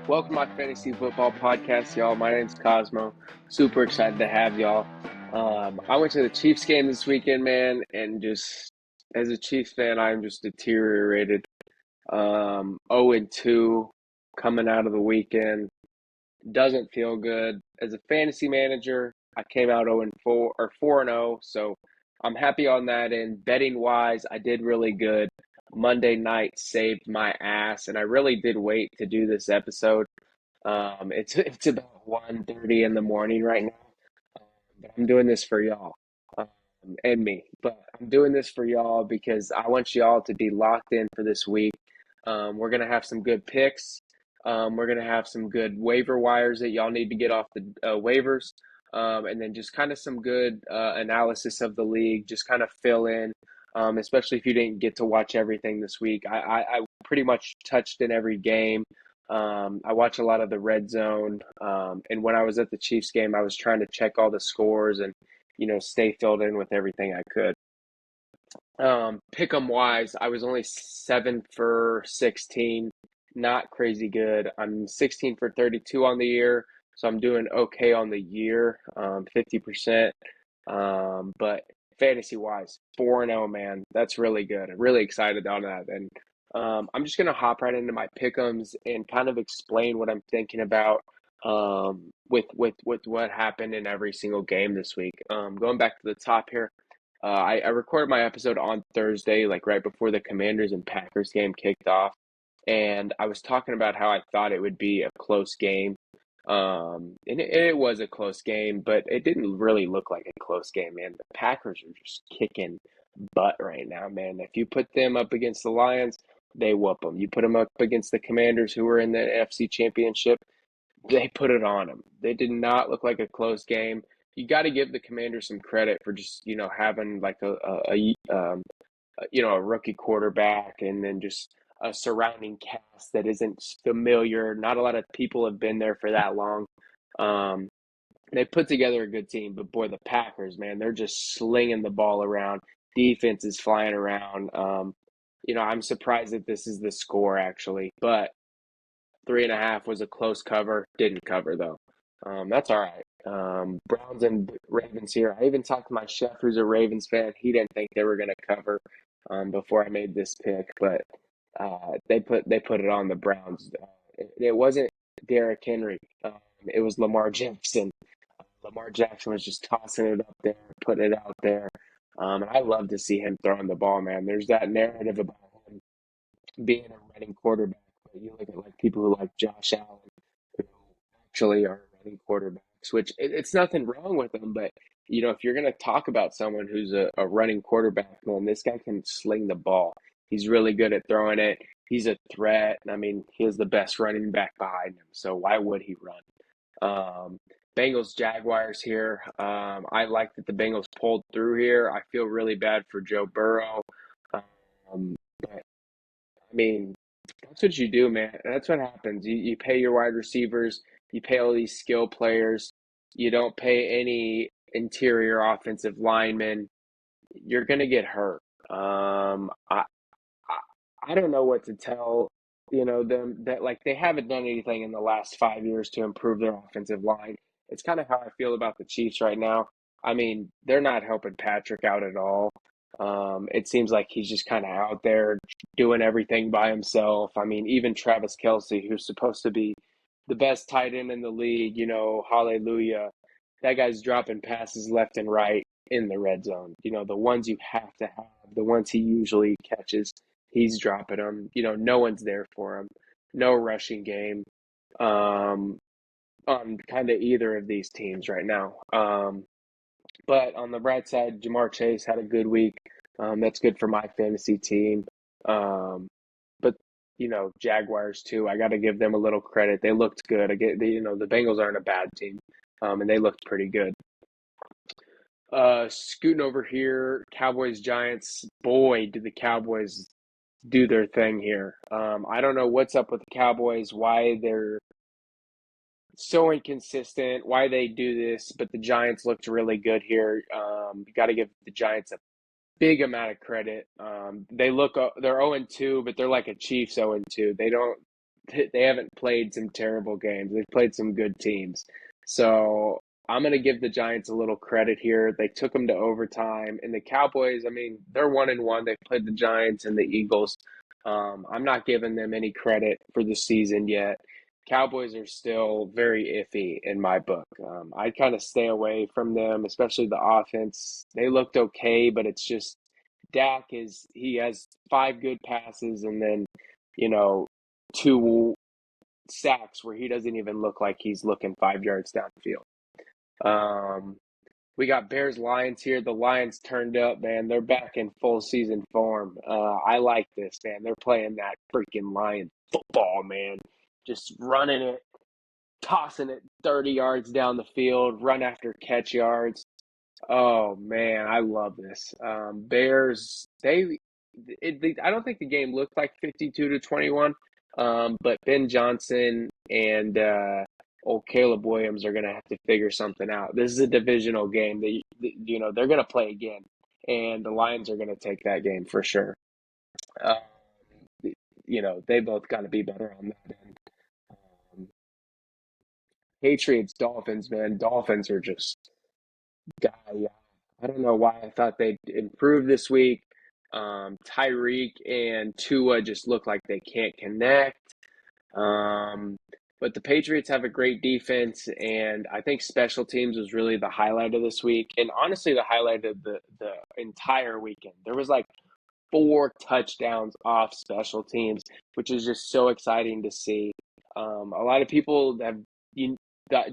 Welcome to my fantasy football podcast, y'all. My name's Cozmo. Super excited to have y'all. I went to the Chiefs game this weekend, man, and just as a Chiefs fan, I'm just deteriorated. 0-2 coming out of the weekend doesn't feel good. As a fantasy manager, I came out 0-4 or 4-0, so I'm happy on that end. Betting wise, I did really good. Monday night saved my ass, and I really did wait to do this episode. It's about 1:30 in the morning right now, but I'm doing this for y'all, um, and me. But I'm doing this for y'all because I want y'all to be locked in for this week. We're gonna have some good picks. We're gonna have some good waiver wires that y'all need to get off the waivers, and then just kind of some good analysis of the league. Just kind of fill in, especially if you didn't get to watch everything this week. I pretty much touched in every game. I watch a lot of the red zone. And when I was at the Chiefs game, I was trying to check all the scores and, stay filled in with everything I could. Pick 'em wise, I was only 7 for 16, not crazy good. I'm 16 for 32 on the year, so I'm doing okay on the year, 50%. But fantasy wise, 4-0, man, that's really good. I'm really excited on that. And I'm just gonna hop right into my pick'ems and kind of explain what I'm thinking about with what happened in every single game this week. Going back to the top here. I recorded my episode on Thursday, like right before the Commanders and Packers game kicked off, and I was talking about how I thought it would be a close game. And it was a close game, but it didn't really look like a close game, man. The Packers are just kicking butt right now, man. If you put them up against the Lions, they whoop them. You put them up against the Commanders, who were in the NFC Championship, they put it on them. They did not look like a close game. You got to give the Commanders some credit for just having like a rookie quarterback and then just a surrounding cast that isn't familiar. Not a lot of people have been there for that long. Um, they put together a good team, but boy, the Packers, man, they're just slinging the ball around. Defense is flying around. I'm surprised that this is the score actually, but 3.5 was a close cover. Didn't cover though. That's all right. Browns and Ravens here. I even talked to my chef, who's a Ravens fan. He didn't think they were going to cover before I made this pick, but they put it on the Browns. It wasn't Derrick Henry. It was Lamar Jackson. Lamar Jackson was just tossing it up there, putting it out there. And I love to see him throwing the ball, man. There's that narrative about him being a running quarterback. But you look at like people who like Josh Allen, who actually are running quarterbacks, which it's nothing wrong with them. But if you're going to talk about someone who's a running quarterback, man, this guy can sling the ball. He's really good at throwing it. He's a threat. I mean, he has the best running back behind him. So why would he run? Um, Bengals Jaguars here. I like that the Bengals pulled through here. I feel really bad for Joe Burrow. But I mean, that's what you do, man. That's what happens. You pay your wide receivers, you pay all these skill players, you don't pay any interior offensive linemen. You're gonna get hurt. I don't know what to tell them that like they haven't done anything in the last 5 years to improve their offensive line. It's kind of how I feel about the Chiefs right now. I mean, they're not helping Patrick out at all. It seems like he's just kind of out there doing everything by himself. I mean, even Travis Kelce, who's supposed to be the best tight end in the league, hallelujah. That guy's dropping passes left and right in the red zone. The ones you have to have, the ones he usually catches, he's dropping them. No one's there for him. No rushing game on kind of either of these teams right now. But on the right side, Jamar Chase had a good week. That's good for my fantasy team. But Jaguars too. I got to give them a little credit. They looked good. The Bengals aren't a bad team, and they looked pretty good. Scooting over here, Cowboys Giants. Boy, did the Cowboys do their thing here. I don't know what's up with the Cowboys, why they're so inconsistent, why they do this, but the Giants looked really good here. You got to give the Giants a big amount of credit. They're 0-2, but they're like a Chiefs 0-2. they haven't played some terrible games. They've played some good teams. So I'm going to give the Giants a little credit here. They took them to overtime, and the Cowboys. I mean, they're 1-1. They've played the Giants and the Eagles. I'm not giving them any credit for the season yet. Cowboys are still very iffy in my book. I'd kind of stay away from them, especially the offense. They looked okay, but it's just Dak he has five good passes and then, you know, two sacks where he doesn't even look like he's looking 5 yards downfield. Um, we got Bears Lions here. The Lions turned up, man. They're back in full season form. I like this, man. They're playing that freaking Lion football, man. Just running it, tossing it 30 yards down the field, run after catch yards. Oh man, I love this. Bears, I don't think the game looked like 52-21, but Ben Johnson and old Caleb Williams are going to have to figure something out. This is a divisional game. They're going to play again, and the Lions are going to take that game for sure. Um, they both got to be better on that end. Um, Patriots, Dolphins, man. Dolphins are just guy. I don't know why I thought they'd improve this week. Tyreek and Tua just look like they can't connect. Um, but the Patriots have a great defense, and I think special teams was really the highlight of this week, and honestly, the highlight of the entire weekend. There was like four touchdowns off special teams, which is just so exciting to see. A lot of people have you that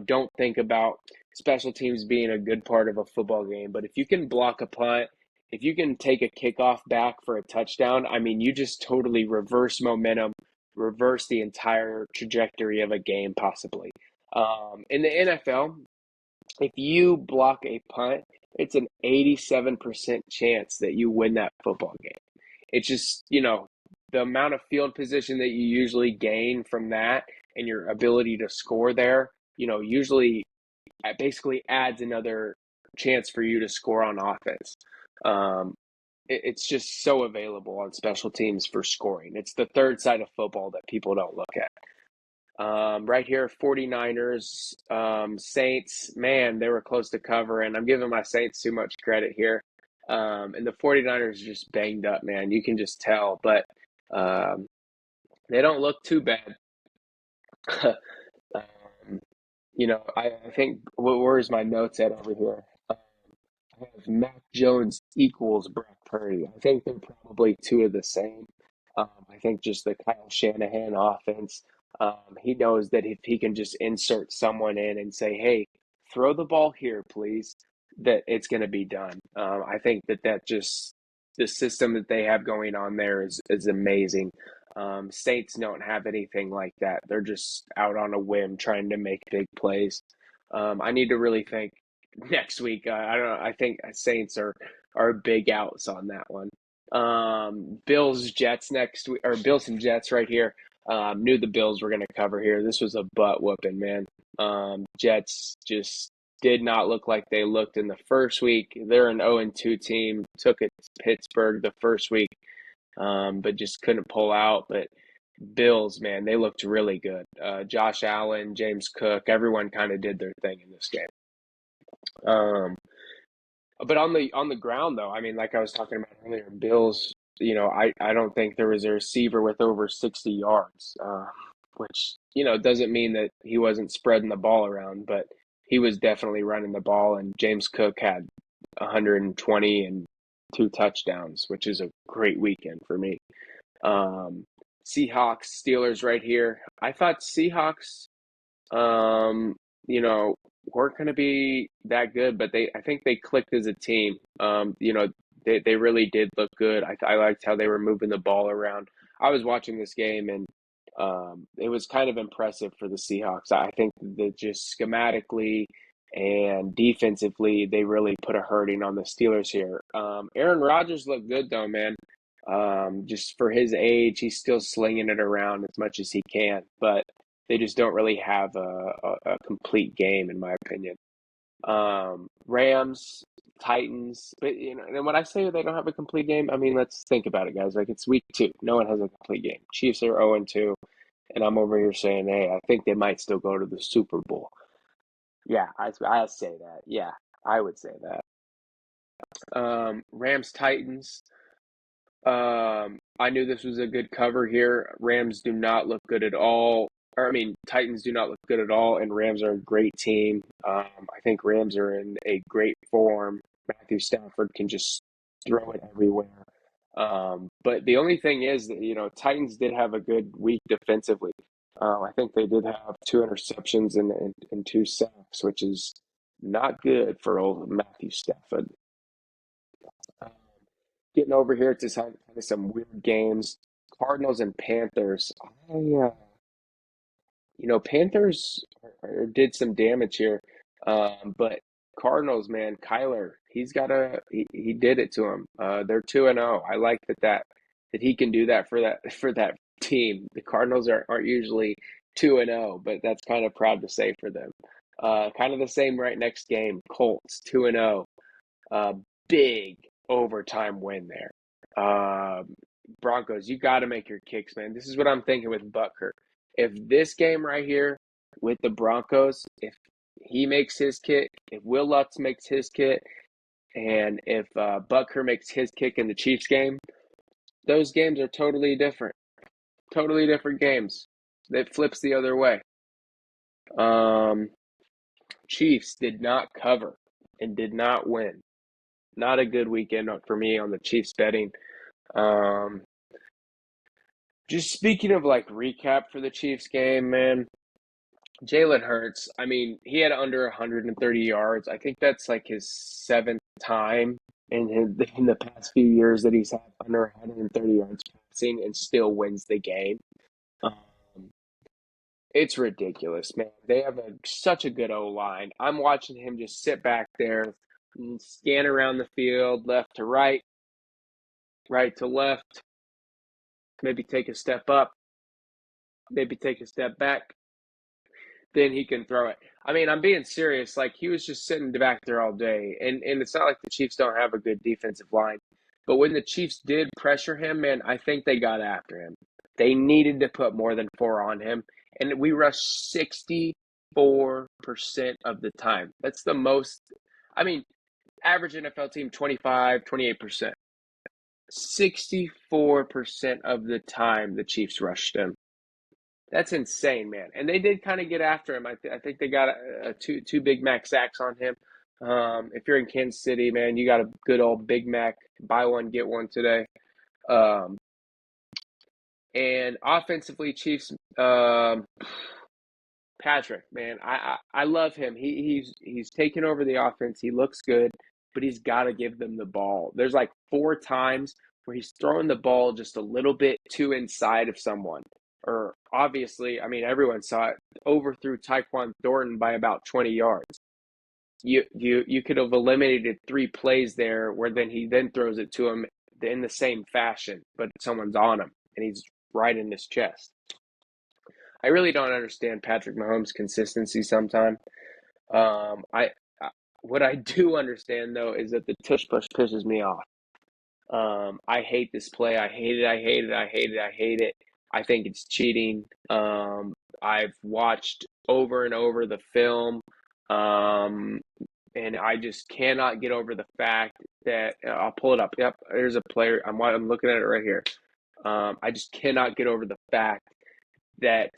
don't think about special teams being a good part of a football game, but if you can block a punt, if you can take a kickoff back for a touchdown, I mean, you just totally reverse momentum, reverse the entire trajectory of a game, possibly. In the NFL, if you block a punt, it's an 87% chance that you win that football game. It's just, the amount of field position that you usually gain from that and your ability to score there, usually basically adds another chance for you to score on offense. Um, it's just so available on special teams for scoring. It's the third side of football that people don't look at. Right here, 49ers, Saints, man, they were close to cover, and I'm giving my Saints too much credit here. And the 49ers are just banged up, man. You can just tell, but um, they don't look too bad. um, I think, where's my notes at over here? I have Mac Jones equals Brock Purdy. I think they're probably two of the same. I think just the Kyle Shanahan offense, he knows that if he can just insert someone in and say, hey, throw the ball here, please, that it's going to be done. I think that just the system that they have going on there is amazing. Saints don't have anything like that. They're just out on a whim trying to make big plays. I need to really think next week. I don't know. I think Saints are big outs on that one. Bills Jets next week, or Bills and Jets right here. Knew the Bills were going to cover here. This was a butt whooping, man. Jets just did not look like they looked in the first week. They're an 0-2 team. Took it to Pittsburgh the first week, but just couldn't pull out. But Bills, man, they looked really good. Josh Allen, James Cook, everyone kind of did their thing in this game. But on the ground though, I mean, like I was talking about earlier, Bills, I don't think there was a receiver with over 60 yards, which, doesn't mean that he wasn't spreading the ball around, but he was definitely running the ball, and James Cook had 120 and two touchdowns, which is a great weekend for me. Um, Seahawks, Steelers right here. I thought Seahawks um, weren't going to be that good, but I think they clicked as a team. They really did look good. I liked how they were moving the ball around. I was watching this game, and it was kind of impressive for the Seahawks. I think that just schematically and defensively, they really put a hurting on the Steelers here. Aaron Rodgers looked good though, man. Just for his age, he's still slinging it around as much as he can, but they just don't really have a complete game, in my opinion. Rams, Titans, but and when I say they don't have a complete game, I mean let's think about it, guys. Like it's week 2, no one has a complete game. Chiefs are 0-2. And I'm over here saying, hey, I think they might still go to the Super Bowl. Yeah, I say that. Yeah, I would say that. Rams Titans. I knew this was a good cover here. Rams do not look good at all. Or, I mean, Titans do not look good at all, and Rams are a great team. I think Rams are in a great form. Matthew Stafford can just throw it everywhere. But the only thing is that, Titans did have a good week defensively. I think they did have two interceptions and two sacks, which is not good for old Matthew Stafford. Um, Getting over here to some weird games. Cardinals and Panthers. Panthers did some damage here, but Cardinals, man, Kyler, he did it to him. They're 2-0. I like that he can do that for that team. The Cardinals aren't usually 2-0, but that's kind of proud to say for them. Kind of the same right next game. Colts 2-0. Uh, Big overtime win there. Broncos, you got to make your kicks, man. This is what I'm thinking with Butker. If this game right here with the Broncos, if he makes his kick, if Will Lutz makes his kick, and if Butker makes his kick in the Chiefs game, those games are totally different. Totally different games. It flips the other way. Um, Chiefs did not cover and did not win. Not a good weekend for me on the Chiefs betting. Um, just speaking of like recap for the Chiefs game, man, Jalen Hurts, I mean, he had under 130 yards. I think that's like his seventh time in the past few years that he's had under 130 yards passing and still wins the game. Um, it's ridiculous, man. They have such a good O line. I'm watching him just sit back there and scan around the field, left to right, right to left, maybe take a step up, maybe take a step back, then he can throw it. I mean, I'm being serious. Like he was just sitting back there all day, and it's not like the Chiefs don't have a good defensive line, but when the Chiefs did pressure him, man, I think they got after him. They needed to put more than four on him, and we rushed 64% of the time. That's the most. I mean, average NFL team 25, 28%. 64% of the time the Chiefs rushed him. That's insane, man. And they did kind of get after him. I think they got two Big Mac sacks on him. If you're in Kansas City, man, you got a good old Big Mac. Buy one, get one today. Um, and offensively, Chiefs, Patrick, man, I love him. He's taken over the offense. He looks good, but he's got to give them the ball. There's like four times where he's throwing the ball just a little bit too inside of someone. Or obviously, I mean, everyone saw it. Overthrew Tyquan Thornton by about 20 yards. You could have eliminated three plays there, where then he then throws it to him in the same fashion, but someone's on him and he's right in his chest. I really don't understand Patrick Mahomes' consistency sometimes. I what I do understand though is that the tush push pisses me off. I hate this play. I hate it. I hate it. I hate it. I hate it. I think it's cheating. I've watched over and over the film, um, and I just cannot get over the fact that I'll pull it up. Yep, there's a player. I'm looking at it right here. I just cannot get over the fact that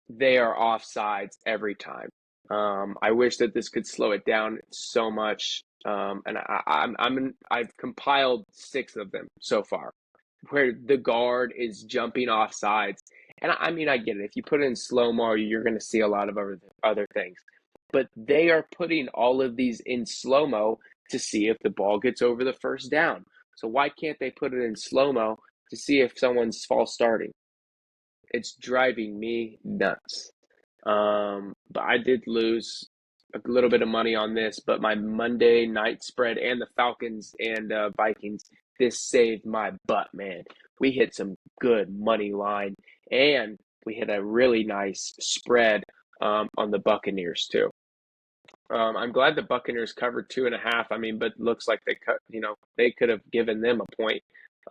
they are offsides every time. I wish that this could slow it down so much. And I've compiled six of them so far, where the guard is jumping off sides. And I mean, I get it. If you put it in slow mo, you're going to see a lot of other things. But they are putting all of these in slow mo to see if the ball gets over the first down. So why can't they put it in slow mo to see if someone's false starting? It's driving me nuts. But I did lose a little bit of money on this, but my Monday night spread and the Falcons and Vikings, this saved my butt, man. We hit some good money line, and we hit a really nice spread on the Buccaneers too. I'm glad the Buccaneers covered 2.5. I mean, but looks like they could have given them a point,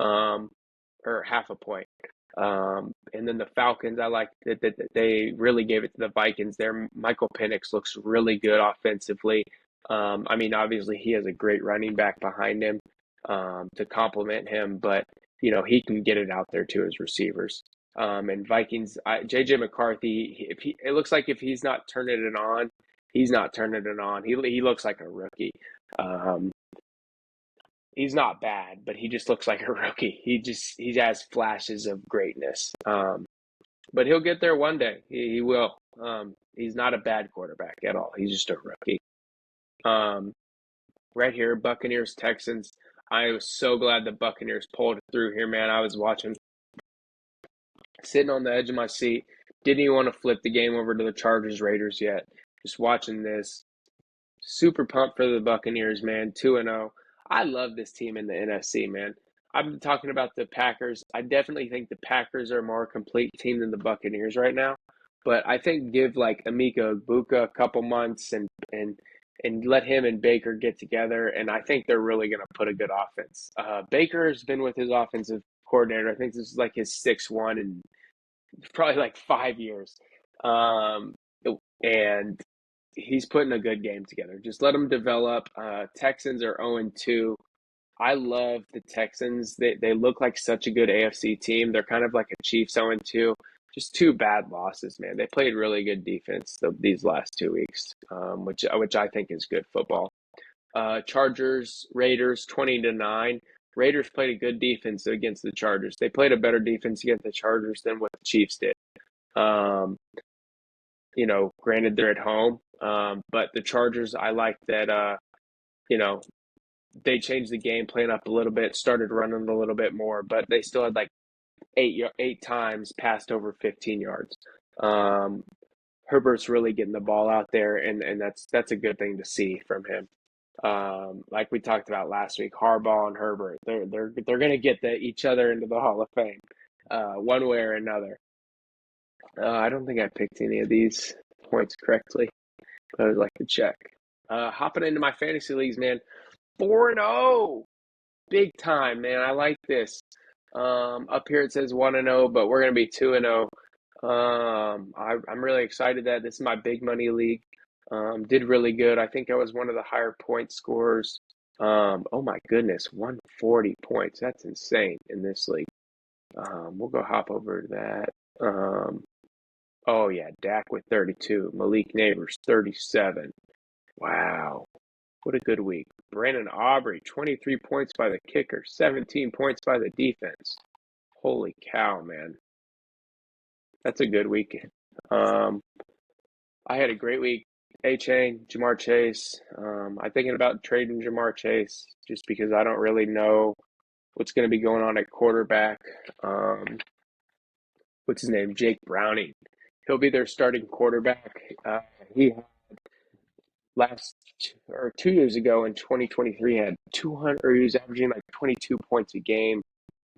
or half a point. And then the Falcons, I like that they really gave it to the Vikings. There, Michael Penix looks really good offensively. I mean, obviously he has a great running back behind him to complement him, but he can get it out there to his receivers. And Vikings, JJ McCarthy, if it looks like if he's not turning it on, he's not turning it on. He looks like a rookie. Um, he's not bad, but he just looks like a rookie. He has flashes of greatness. But he'll get there one day. He will. He's not a bad quarterback at all. He's just a rookie. Um, right here, Buccaneers Texans. I was so glad the Buccaneers pulled through here, man. I was watching, sitting on the edge of my seat. Didn't even want to flip the game over to the Chargers Raiders yet. Just watching this. Super pumped for the Buccaneers, man. 2-0. I love this team in the NFC, man. I've been talking about the Packers. I definitely think the Packers are a more complete team than the Buccaneers right now. But I think give like Emeka Egbuka a couple months and let him and Baker get together, and I think they're really going to put a good offense. Baker's been with his offensive coordinator. I think this is like his sixth one in probably like 5 years. Um, and he's putting a good game together. Just let him develop. Texans are 0-2. I love the Texans. They look like such a good AFC team. They're kind of like a Chiefs 0-2. Just two bad losses, man. They played really good defense these last 2 weeks, which I think is good football. Chargers, Raiders, 20-9. Raiders played a good defense against the Chargers. They played a better defense against the Chargers than what the Chiefs did. Um, Granted they're at home, but the Chargers, I like that. They changed the game plan up a little bit, started running a little bit more, but they still had like eight times passed over 15 yards. Um, Herbert's really getting the ball out there, and that's a good thing to see from him. Like we talked about last week, Harbaugh and Herbert, they're going to get each other into the Hall of Fame, one way or another. I don't think I picked any of these points correctly, but I would like to check. Hopping into my fantasy leagues, man. 4-0. Big time, man. I like this. Up here it says 1-0, but we're going to be 2-0. I'm really excited that this is my big money league. Did really good. I think I was one of the higher point scorers. Oh my goodness, 140 points. That's insane in this league. We'll go hop over to that. Oh yeah, Dak with 32. Malik Neighbors 37. Wow, what a good week. Brandon Aubrey 23 points by the kicker, 17 points by the defense. Holy cow, man. That's a good weekend. I had a great week. A-Chain, Jamar Chase. I'm thinking about trading Jamar Chase just because I don't really know what's going to be going on at quarterback. What's his name? Jake Browning. He'll be their starting quarterback. He last or 2 years ago in 2023 had 200, or he was averaging like 22 points a game,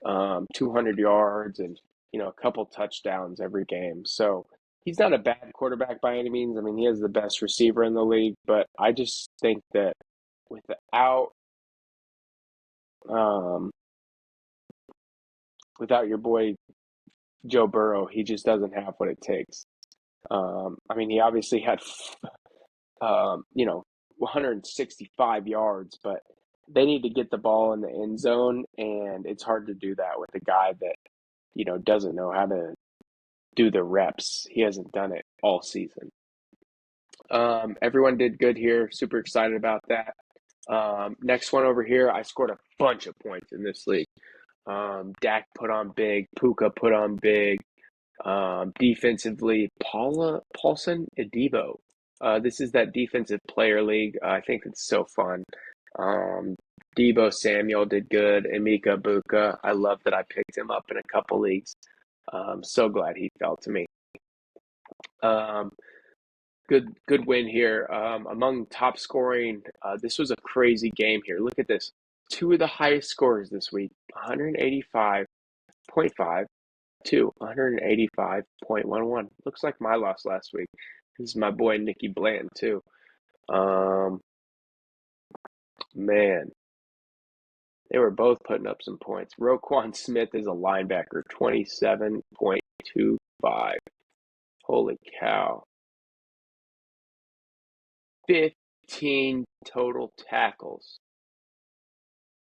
200 yards, and a couple touchdowns every game. So he's not a bad quarterback by any means. I mean, he has the best receiver in the league, but I just think that without um, without your boy Joe Burrow, he just doesn't have what it takes. I mean, he obviously had 165 yards, but they need to get the ball in the end zone, and it's hard to do that with a guy that doesn't know how to do the reps. He hasn't done it all season. Everyone did good here. Super excited about that. Next one over here, I scored a bunch of points in this league. Dak put on big. Puka put on big. Defensively, Paulson Adebo. This is that defensive player league. I think it's so fun. Debo Samuel did good. Emeka Egbuka. I love that I picked him up in a couple leagues. So glad he fell to me. Good win here. Among top scoring, this was a crazy game here. Look at this. Two of the highest scores this week, 185.5 to 185.11. Looks like my loss last week. This is my boy Nicky Bland too. Man, They were both putting up some points. Roquan Smith is a linebacker, 27.25. Holy cow. 15 total tackles.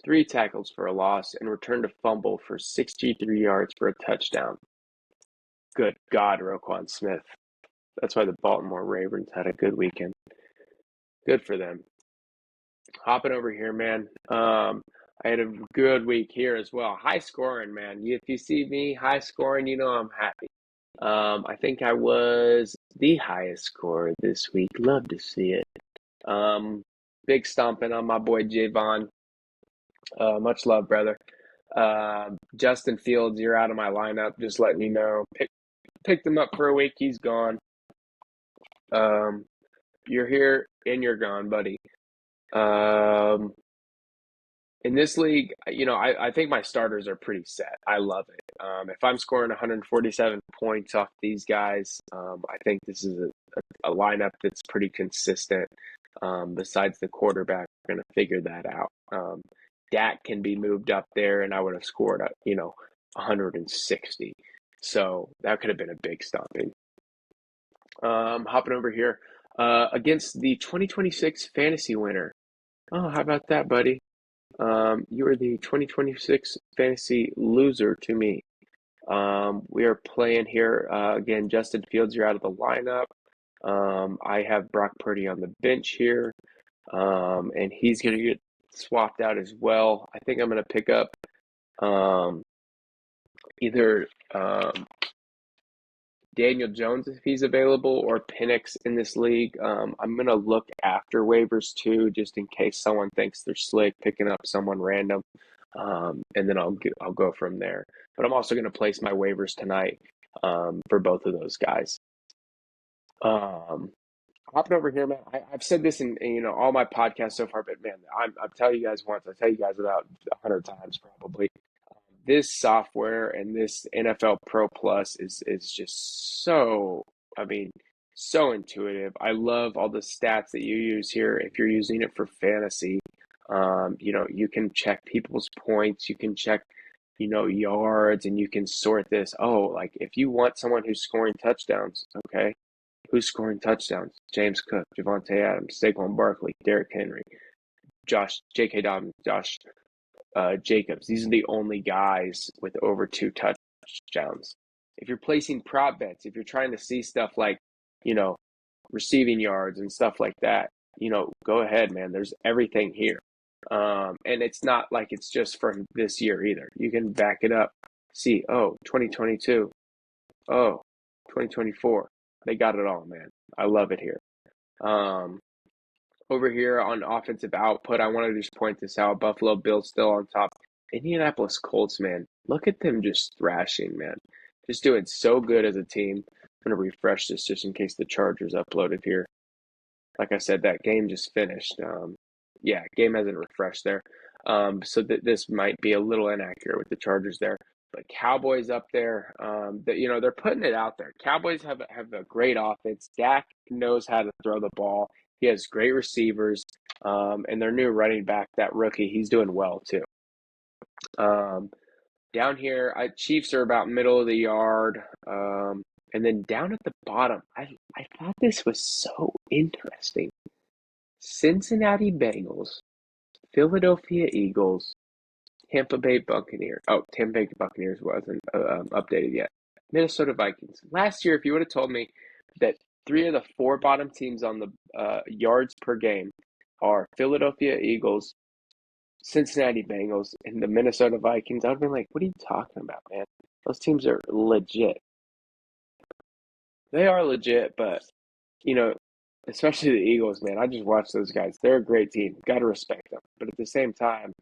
3 tackles for a loss and returned a fumble for 63 yards for a touchdown. Good God, Roquan Smith. That's why the Baltimore Ravens had a good weekend. Good for them. Hopping over here, man. I had a good week here as well. High scoring, man. If you see me high scoring, you know I'm happy. I think I was the highest scorer this week. Love to see it. Big stomping on my boy Javon. Much love, brother. Justin Fields, you're out of my lineup. Just letting you know. Picked him up for a week. He's gone. You're here and you're gone, buddy. In this league, I think my starters are pretty set. I love it. If I'm scoring 147 points off these guys, I think this is a lineup that's pretty consistent. Besides the quarterback, we're going to figure that out. Dak can be moved up there, and I would have scored, 160. So that could have been a big stomping. Hopping over here against the 2026 fantasy winner. Oh, how about that, buddy? You are the 2026 fantasy loser to me. We are playing here again. Justin Fields, you're out of the lineup. I have Brock Purdy on the bench here, and he's going to get swapped out as well. I think I'm going to pick up either Daniel Jones if he's available or Penix in this league. I'm going to look after waivers too, just in case someone thinks they're slick, picking up someone random, and then I'll go from there. But I'm also going to place my waivers tonight for both of those guys. Hopping over here, man. I've said this in all my podcasts so far, but man, I'll tell you guys once. I tell you guys about 100 times probably. This software and this NFL Pro Plus is just so, so intuitive. I love all the stats that you use here. If you're using it for fantasy, you can check people's points, you can check, yards, and you can sort this. Oh, like if you want someone who's scoring touchdowns, okay, who's scoring touchdowns? James Cook, Javonte Adams, Saquon Barkley, Derrick Henry, J.K. Dobbins, Josh Jacobs. These are the only guys with over 2 touchdowns. If you're placing prop bets, if you're trying to see stuff like, receiving yards and stuff like that, go ahead, man. There's everything here. And it's not like it's just from this year either. You can back it up. See, 2022. 2024. They got it all, man. I love it here. Over here on offensive output, I want to just point this out. Buffalo Bills still on top. Indianapolis Colts, man. Look at them just thrashing, man. Just doing so good as a team. I'm going to refresh this just in case the Chargers uploaded here. Like I said, that game just finished. Game hasn't refreshed there. So this might be a little inaccurate with the Chargers there. But Cowboys up there, they're putting it out there. Cowboys have a great offense. Dak knows how to throw the ball. He has great receivers, and their new running back, that rookie, he's doing well too. Down here, Chiefs are about middle of the yard, and then down at the bottom, I thought this was so interesting. Cincinnati Bengals, Philadelphia Eagles, Tampa Bay Buccaneers. Oh, Tampa Bay Buccaneers wasn't updated yet. Minnesota Vikings. Last year, if you would have told me that 3 of the 4 bottom teams on the yards per game are Philadelphia Eagles, Cincinnati Bengals, and the Minnesota Vikings, I would have been like, what are you talking about, man? Those teams are legit. They are legit, but, especially the Eagles, man. I just watch those guys. They're a great team. Got to respect them. But at the same time,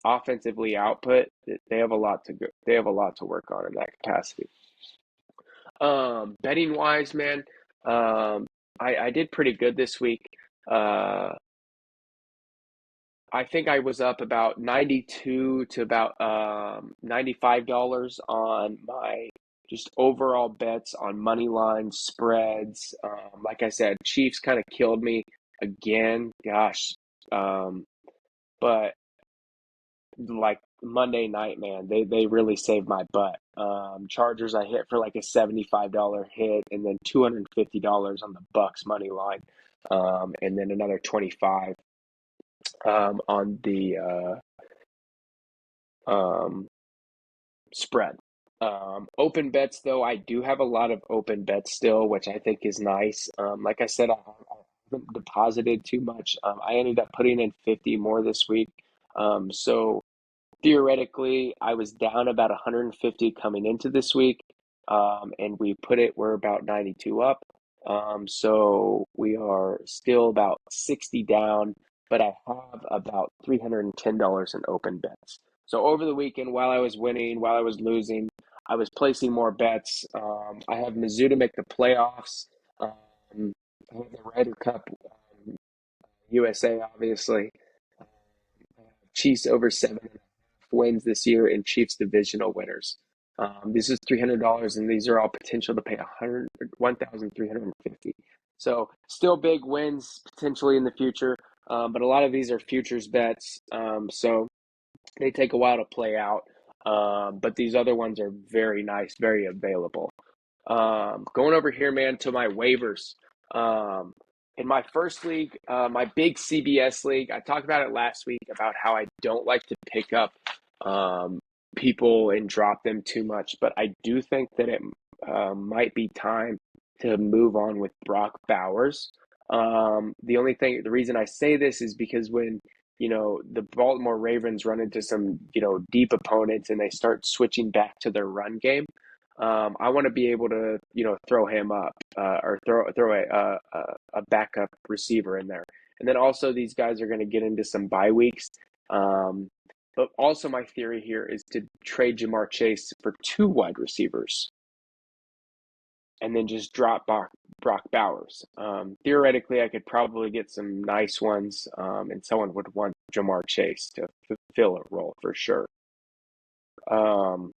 offensively output, they have a lot to go. They have a lot to work on in that capacity. Betting wise, man, I did pretty good this week. I think I was up about 92 to about $95 on my just overall bets on money line spreads. Like I said, Chiefs kind of killed me again. Gosh, but like Monday night, man, they really saved my butt. Chargers I hit for like a $75 hit, and then $250 on the Bucks money line, and then another 25 on the um, spread. Open bets, though, I do have a lot of open bets still, which I think is nice. Like I said, I haven't deposited too much. I ended up putting in 50 more this week. So theoretically, I was down about 150 coming into this week, and we're about 92 up. So we are still about 60 down, but I have about $310 in open bets. So over the weekend, while I was winning, while I was losing, I was placing more bets. I have Mizzou to make the playoffs. I have the Ryder Cup, USA, obviously. Chiefs over 7.5 wins this year, and Chiefs divisional winners. This is $300, and these are all potential to pay 1,350. So still big wins potentially in the future, but a lot of these are futures bets, so they take a while to play out. But these other ones are very nice, very available. Going over here, man, to my waivers. Um, in my first league, my big CBS league, I talked about it last week about how I don't like to pick up um, people and drop them too much, but I do think that it might be time to move on with Brock Bowers. The reason I say this is because when the Baltimore Ravens run into some deep opponents and they start switching back to their run game. I want to be able to, throw him up or throw a backup receiver in there, and then also these guys are going to get into some bye weeks. Um, but also my theory here is to trade Jamar Chase for two wide receivers, and then just drop Brock Bowers. Theoretically, I could probably get some nice ones, and someone would want Jamar Chase to fulfill a role for sure. Um,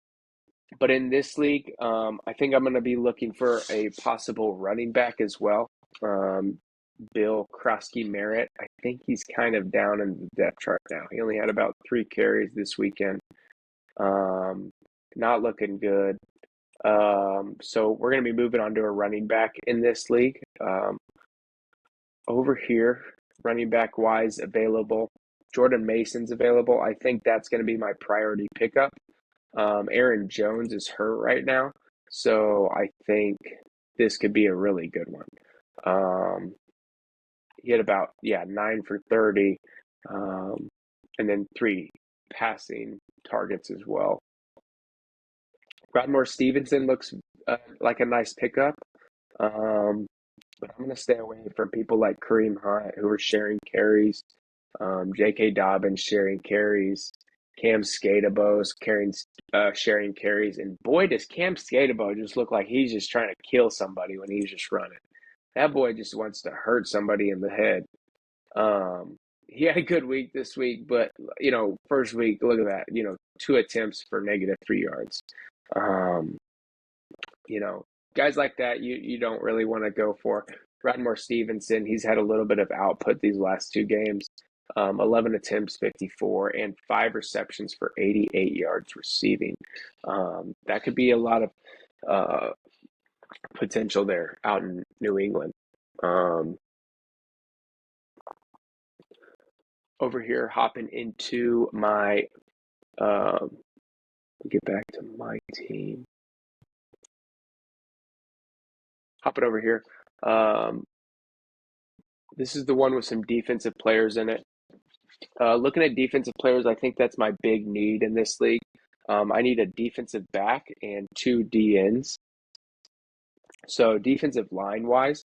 But in this league, I think I'm going to be looking for a possible running back as well. Um, Bill Krosky Merritt. I think he's kind of down in the depth chart now. He only had about 3 carries this weekend. Um, Not looking good. So we're going to be moving on to a running back in this league. Over here, running back wise, available. Jordan Mason's available. I think that's going to be my priority pickup. Aaron Jones is hurt right now, so I think this could be a really good one. He had about 9 for 30, um, and then 3 passing targets as well. Rodmore Stevenson looks like a nice pickup, but I'm going to stay away from people like Kareem Hunt who are sharing carries, J.K. Dobbins sharing carries, Cam Skatabos sharing carries, and boy, does Cam Skatabo just look like he's just trying to kill somebody when he's just running. That boy just wants to hurt somebody in the head. He had a good week this week, but first week, look at that, 2 attempts for -3 yards. Um, you know, Guys like that you don't really want to go for. Rodmore Stevenson, he's had a little bit of output these last 2 games. 11 attempts, 54, and 5 receptions for 88 yards receiving. That could be a lot of uh, potential there out in New England. Over here, hopping into my, get back to my team. Hopping over here. This is the one with some defensive players in it. Looking at defensive players, I think that's my big need in this league. I need a defensive back and 2 DNs. So defensive line wise,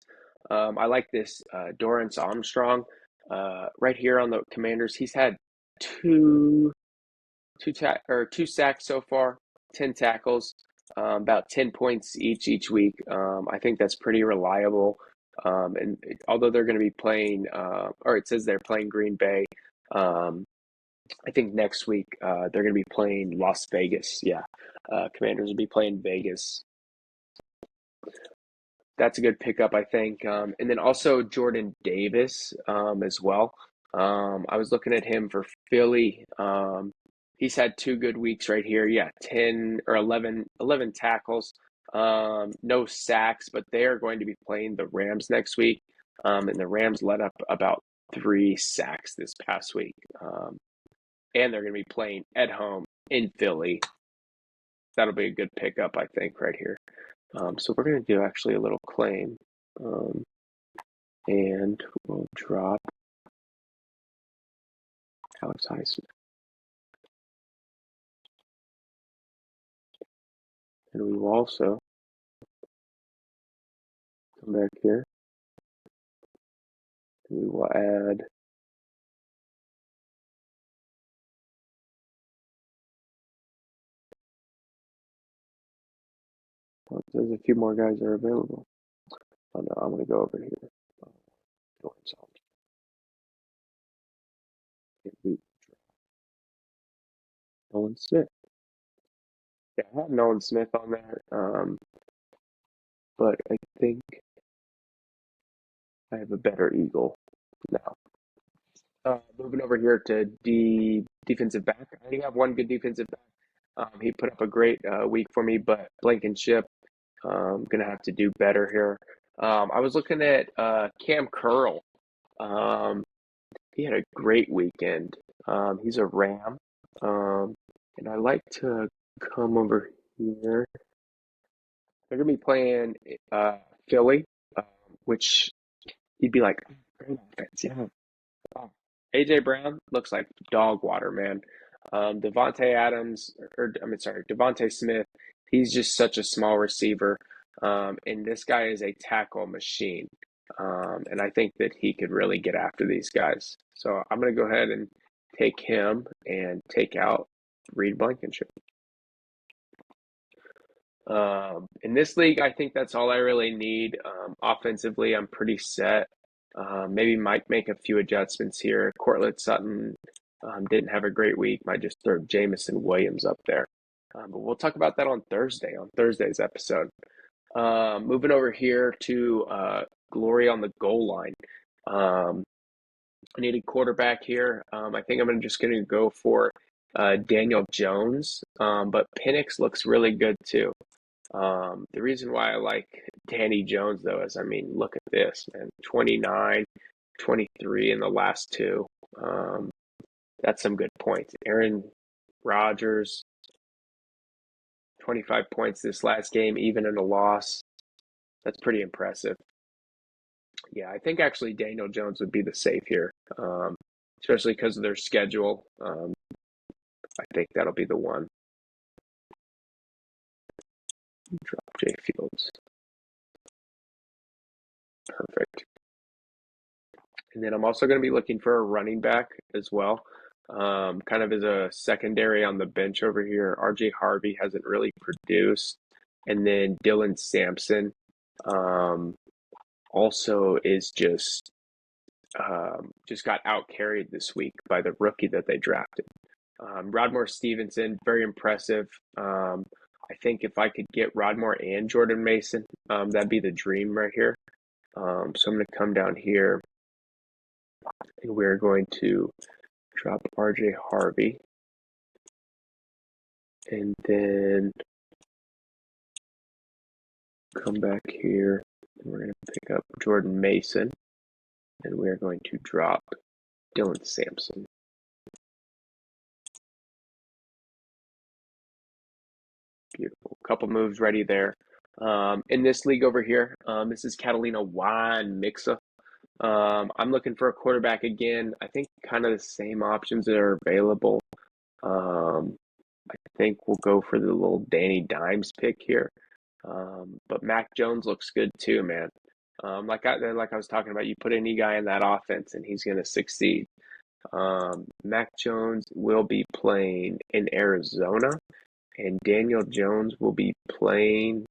I like this Dorrance Armstrong right here on the Commanders. He's had two sacks so far, 10 tackles, about 10 points each week. I think that's pretty reliable. And although they're going to be playing, or it says they're playing Green Bay, I think next week they're going to be playing Las Vegas. Yeah, Commanders will be playing Vegas. That's a good pickup, I think. And then also Jordan Davis as well. I was looking at him for Philly. He's had two good weeks right here. Yeah, 10 or 11 tackles. No sacks, but they are going to be playing the Rams next week. And the Rams let up about three sacks this past week. And they're going to be playing at home in Philly. That'll be a good pickup, I think, right here. So we're going to do actually a little claim. And we'll drop Alex Highsmith. And we will also come back here. And we will add there's a few more guys that are available. Oh no, I'm going to go over here. Nolan Smith. Yeah, I have Nolan Smith on there, but I think I have a better Eagle now. Moving over here to defensive back. I only have one good defensive back. He put up a great week for me, but Blankenship, gonna have to do better here. I was looking at Cam Curl. Um, he had a great weekend. He's a Ram, and I like to come over here. They're gonna be playing Philly, which he'd be like, great offense, yeah. Oh, AJ Brown looks like dog water, man. Devontae Adams, or I mean, sorry, Devontae Smith. He's just such a small receiver, and this guy is a tackle machine. And I think that he could really get after these guys. So I'm gonna go ahead and take him and take out Reed Blankenship. In this league, I think that's all I really need. Offensively, I'm pretty set. Maybe might make a few adjustments here. Cortland Sutton didn't have a great week. Might just throw Jamison Williams up there. But we'll talk about that on Thursday's episode. Moving over here to Glory on the goal line. I need a quarterback here. I think I'm just going to go for Daniel Jones, but Penix looks really good too. The reason why I like Danny Jones, though, is, I mean, look at this, man. 29, 23 in the last two. That's some good points. Aaron Rodgers, 25 points this last game, even in a loss. That's pretty impressive. Yeah, I think actually Daniel Jones would be the save here, especially because of their schedule. I think that'll be the one. Drop Jay Fields. Perfect. And then I'm also going to be looking for a running back as well, kind of as a secondary on the bench over here. RJ Harvey hasn't really produced. And then Dylan Sampson also is just got out carried this week by the rookie that they drafted. Rodmore Stevenson, very impressive. I think if I could get Rodmore and Jordan Mason, that'd be the dream right here. So I'm going to come down here and we're going to drop RJ Harvey. And then come back here and we're going to pick up Jordan Mason. And we're going to drop Dylan Sampson. Beautiful. Couple moves ready there. In this league over here, this is Catalina Wine Mixa. I'm looking for a quarterback again. I think kind of the same options that are available. I think we'll go for the little Danny Dimes pick here. But Mac Jones looks good too, man. Like I was talking about, you put any guy in that offense and he's going to succeed. Mac Jones will be playing in Arizona, and Daniel Jones will be playing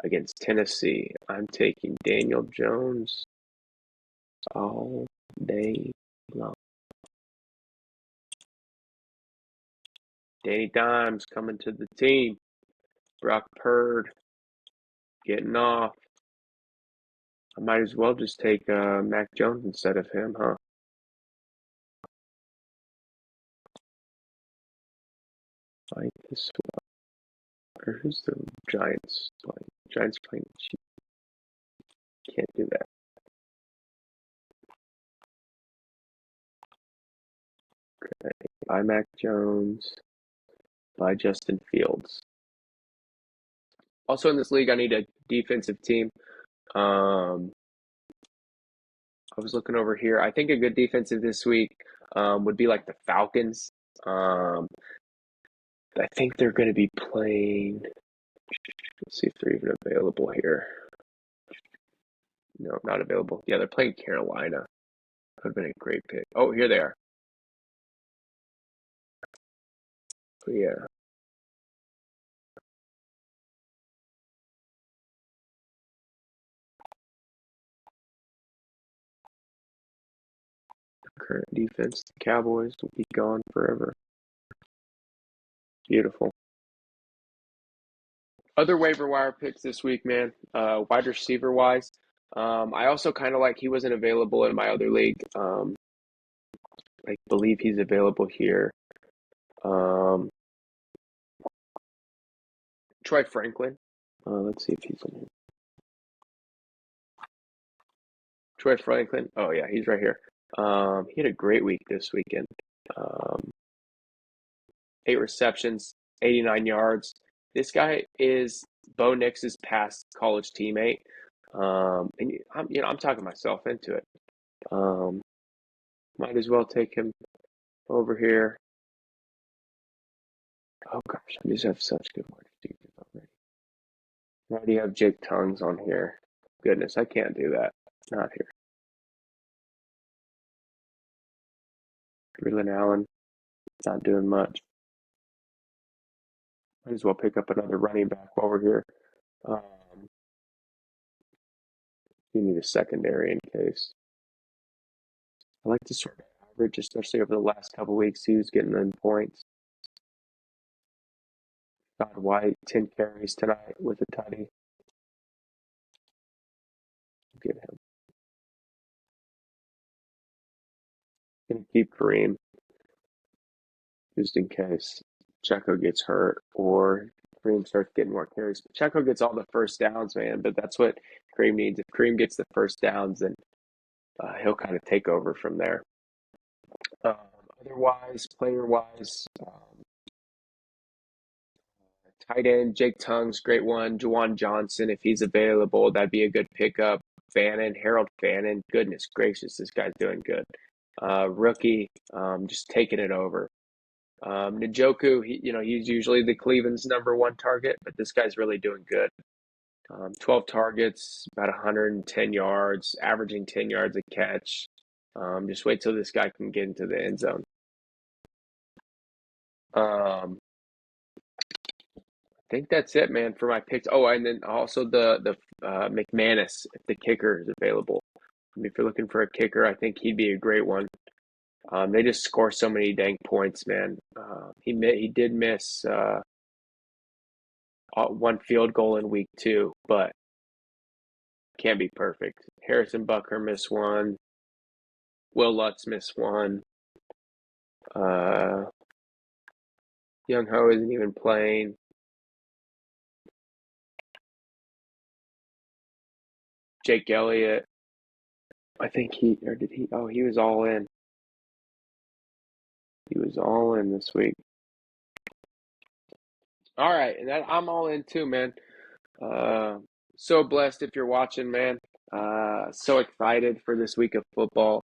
against Tennessee. I'm taking Daniel Jones all day long. Danny Dimes coming to the team. Brock Purdy getting off. I might as well just take Mac Jones instead of him, huh? Like this or who's the Giants playing? Giants playing the Chiefs. Can't do that. Okay. By Mac Jones. By Justin Fields. Also in this league, I need a defensive team. Um, I was looking over here. I think a good defensive this week would be like the Falcons. Um, I think they're going to be playing. Let's see if they're even available here. No, not available. Yeah, they're playing Carolina. Could have been a great pick. Oh, here they are. Yeah, current defense. The Cowboys will be gone forever. Beautiful. Other waiver wire picks this week, man. Wide receiver wise, I also kind of like he wasn't available in my other league. I believe he's available here. Um, Troy Franklin. Let's see if he's in here. Troy Franklin. Oh yeah, he's right here. He had a great week this weekend. Um, 8 receptions, 89 yards. This guy is Bo Nix's past college teammate. And I'm talking myself into it. Um, might as well take him over here. Oh gosh, I just have such good wide receivers already. I already have Jake Tongues on here. Goodness, I can't do that. Not here. Breland Allen, not doing much. Might as well pick up another running back while we're here. Um, you need a secondary in case. I like to sort of average, especially over the last couple of weeks. Who's getting in points? Todd White, 10 carries tonight with a tutty. Get him. Gonna keep Kareem just in case Checo gets hurt or Kareem starts getting more carries. Checo gets all the first downs, man, but that's what Kareem needs. If Kareem gets the first downs, then he'll kind of take over from there. Um, Otherwise, player wise, tight end, Jake Tongues, great one. Juwan Johnson, if he's available, that'd be a good pickup. Fannin, Harold Fannin, goodness gracious, this guy's doing good. Rookie, just taking it over. Njoku, he's usually the Cleveland's number one target, but this guy's really doing good. 12 targets, about 110 yards, averaging 10 yards a catch. Just wait till this guy can get into the end zone. Um, I think that's it, man, for my picks. Oh, and then also the McManus, if the kicker is available. I mean, if you're looking for a kicker, I think he'd be a great one. They just score so many dang points, man. He did miss one field goal in week 2, but can't be perfect. Harrison Bucker missed one. Will Lutz missed one. Uh, Young Ho isn't even playing. Jake Elliott, I think or did he? Oh, he was all in. He was all in this week. All right, and I'm all in too, man. Uh, so blessed if you're watching, man. So excited for this week of football.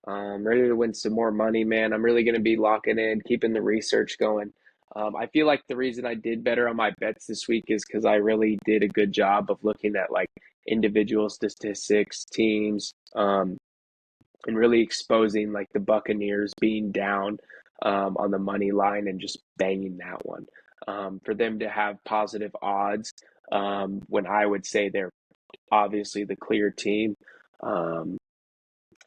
Ready to win some more money, man. I'm really going to be locking in, keeping the research going. I feel like the reason I did better on my bets this week is because I really did a good job of looking at like individual statistics, teams, and really exposing like the Buccaneers being down on the money line and just banging that one. For them to have positive odds when I would say they're obviously the clear team. Um,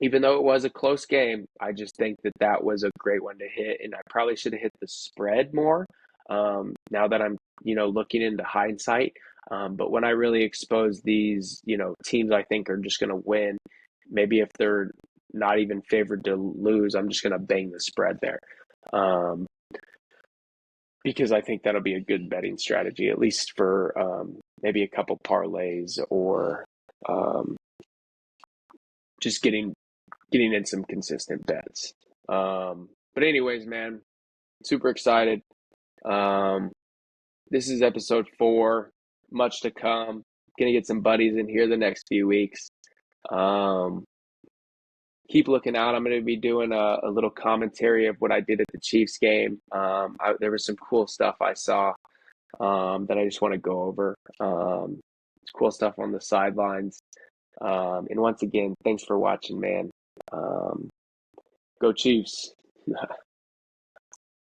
Even though it was a close game, I just think that that was a great one to hit, and I probably should have hit the spread more. Now that I'm, looking into hindsight, but when I really expose these, teams, I think are just going to win. Maybe if they're not even favored to lose, I'm just going to bang the spread there. Um, because I think that'll be a good betting strategy, at least for maybe a couple parlays or um, just getting in some consistent bets. But anyways, man, super excited. Um, this is episode 4. Much to come. Gonna get some buddies in here the next few weeks. Um, keep looking out. I'm going to be doing a little commentary of what I did at the Chiefs game. There was some cool stuff I saw that I just want to go over. Cool stuff on the sidelines. And once again, thanks for watching, man. Go Chiefs.